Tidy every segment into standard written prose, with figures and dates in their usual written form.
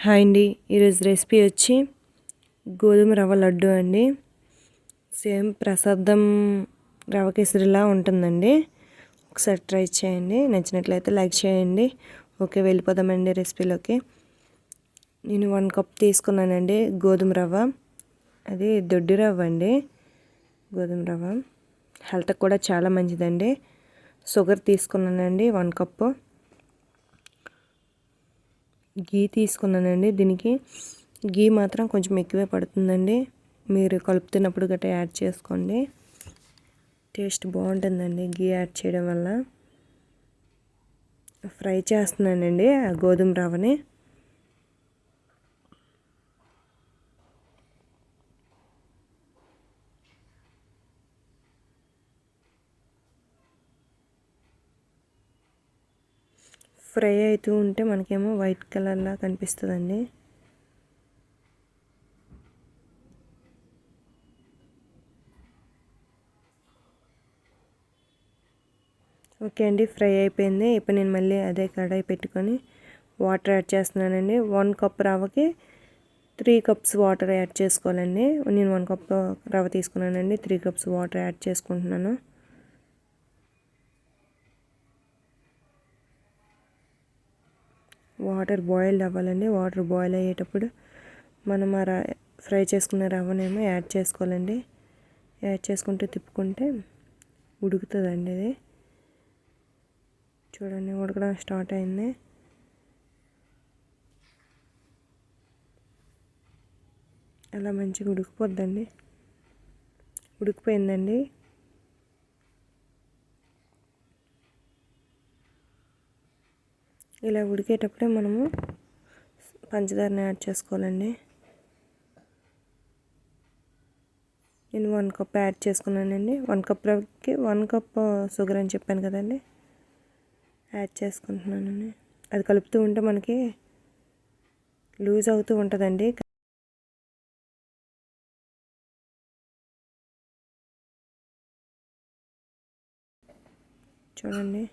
Hi అండి, ఈరోజు recipe వచ్చి గోధుమ రవ్వ లడ్డు అండి. సేమ్ ప్రసాదం రవ్వ కేసరిలా ఉంటుందండి. ఒకసారి ట్రై చేయండి, నచ్చినట్లయితే లైక్ చేయండి. ఓకే, వెళ్ళిపోదామండి రెసిపీలోకి. నేను 1 కప్ తీసుకున్నానండి గోధుమ రవ్వ. అది దొడ్డి రవ్వ అండి. గోధుమ రవ్వ హెల్త్కి కూడా చాలా మంచిదండి. షుగర్ తీసుకున్నానండి 1 కప్పు. గీ తీసుకున్నానండి. దీనికి గీ మాత్రం కొంచెం ఎక్కువే పడుతుందండి. మీరు కలుపుతున్నప్పుడు గట్రా యాడ్ చేసుకోండి, టేస్ట్ బాగుంటుందండి గీ యాడ్ చేయడం వల్ల. ఫ్రై చేస్తున్నానండి ఆ గోధుమ రవ్వని. ఫ్రై అవుతూ ఉంటే మనకేమో వైట్ కలర్లా కనిపిస్తుందండి. ఓకే అండి, ఫ్రై అయిపోయింది. ఇప్పుడు నేను మళ్ళీ అదే కడాయి పెట్టుకొని వాటర్ యాడ్ చేస్తున్నానండి. 1 కప్ రవ్వకి 3 కప్స్ వాటర్ యాడ్ చేసుకోవాలండి. నేను 1 కప్ రవ్వ తీసుకున్నానండి, 3 కప్స్ వాటర్ యాడ్ చేసుకుంటున్నాను. వాటర్ బాయిల్ అవ్వాలండి. వాటర్ బాయిల్ అయ్యేటప్పుడు మనం ఫ్రై చేసుకున్న రవ్వనేమో యాడ్ చేసుకోవాలండి. యాడ్ చేసుకుంటూ తిప్పుకుంటే ఉడుకుతుందండి. అది చూడండి, ఉడకడం స్టార్ట్ అయింది. అలా మంచిగా ఉడికిపోద్దండి. ఉడికిపోయిందండి. ఇలా ఉడికేటప్పుడే మనము పంచదారని యాడ్ చేసుకోవాలండి. నేను 1 కప్ యాడ్ చేసుకున్నానండి. 1 కప్ రవ్వకి 1 కప్ షుగర్ అని చెప్పాను కదండి, యాడ్ చేసుకుంటున్నానండి. అది కలుపుతూ ఉంటే మనకి లూజ్ అవుతూ ఉంటుందండి. చూడండి,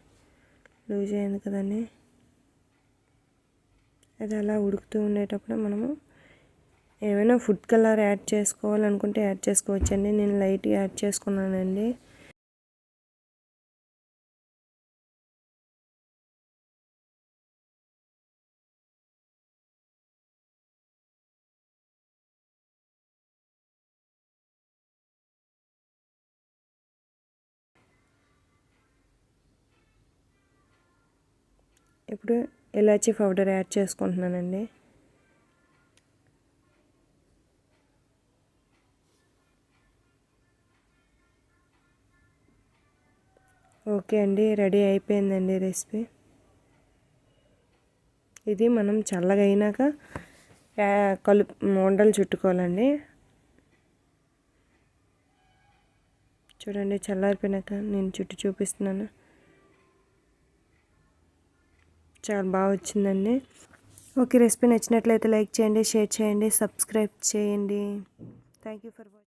లూజ్ అయింది కదండి. అది అలా ఉడుకుతూ ఉండేటప్పుడు మనము ఏమైనా ఫుడ్ కలర్ యాడ్ చేసుకోవాలనుకుంటే యాడ్ చేసుకోవచ్చండి. నేను లైట్గా యాడ్ చేసుకున్నానండి. ఇప్పుడు ఇలాచీ పౌడర్ యాడ్ చేసుకుంటున్నానండి. ఓకే అండి, రెడీ అయిపోయిందండి రెసిపీ. ఇది మనం చల్లగా అయినాక ఉండలు చుట్టుకోవాలండి. చూడండి, చల్లారిపోయినాక నేను చుట్టూ చూపిస్తున్నాను. చాలా బాగా వచ్చిందండి. ఓకే, రెసిపీ నచ్చినట్లయితే లైక్ చేయండి, షేర్ చేయండి, సబ్స్క్రైబ్ చేయండి. Thank you for watching.